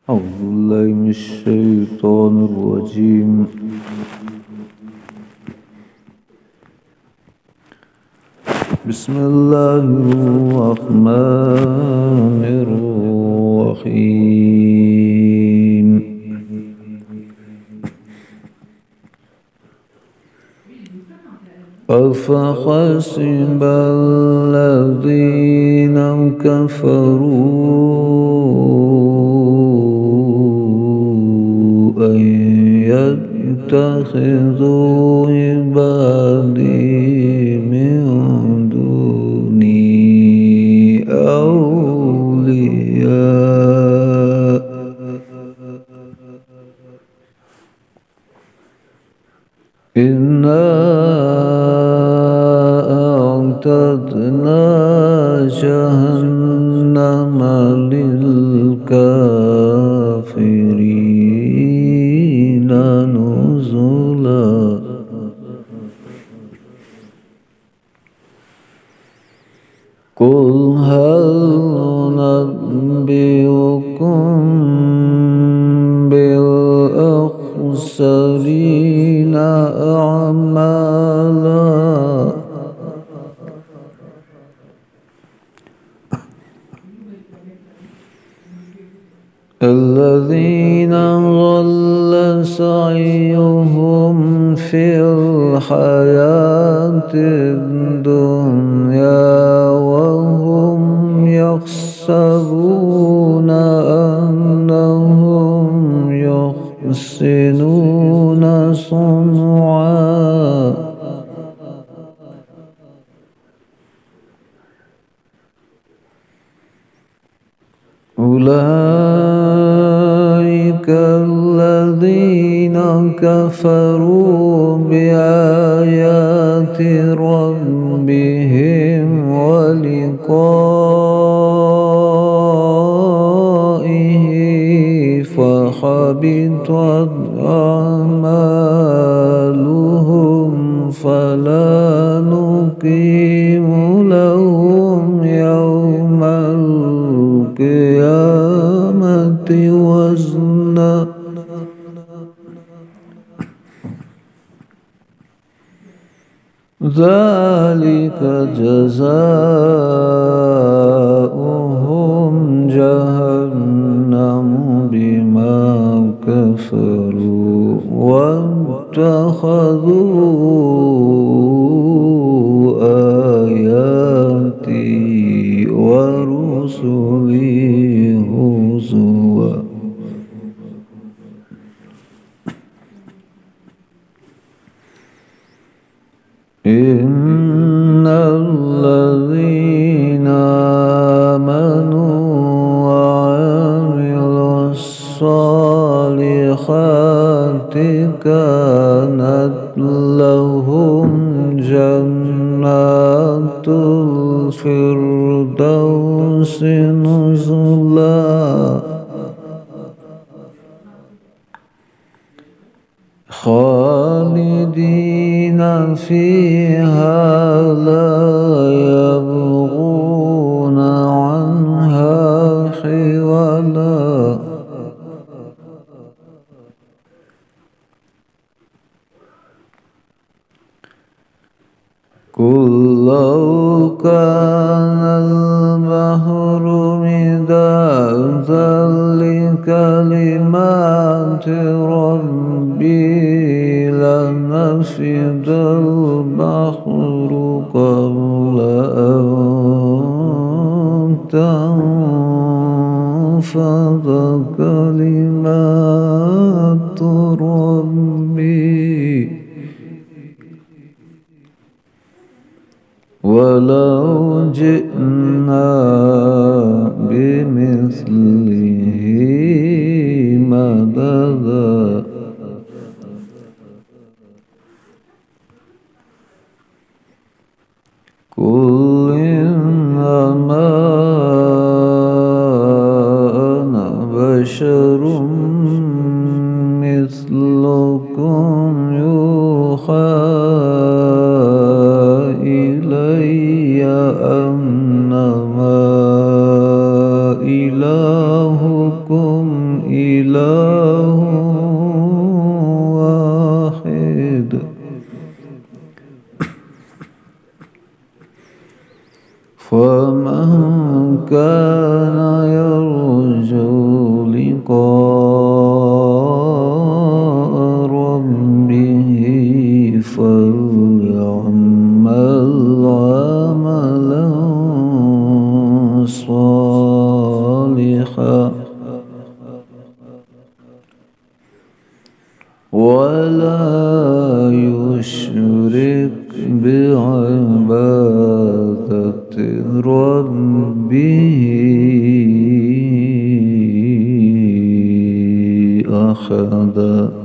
أعوذ بالله من الشيطان الرجيم. بسم الله الرحمن الرحيم. أفحسب الذين كفروا أن يتخذوا عبادي من دوني أولياء إنا أعتدنا جهنم للكافرين نزلا. قل هل ننبئكم بالأخسرين أعمالا الذين ضل سعيهم في الحياة الدنيا وهم يحسبون أنهم يحسنون صنعا أولئك الذين كفروا بآيات ربهم ولقائه فحبطت أعمالهم فلا نقيم لهم يوم القيامة وزنا ذلك جزاؤهم جهنم بما كفروا واتخذوا آياتي ورسلي هزوا. إن الذين آمنوا وعملوا الصالحات كانت لهم جنات الفردوس نزلا خالدين فيها لا يبغون عنها حولا. قل لو كان البحر مدادا لكلمات ربي لنفد البحر قبل أن تنفد كلمات ربي ولو جئنا بمثله مددا. قل إنما أنا بشر مثلكم يوحى إلي أنما إلهكم إله واحد فمن كان يرجو لقاء ربه فليعمل عملا صالحا ولا يشرك بعبادة ربه أحدا.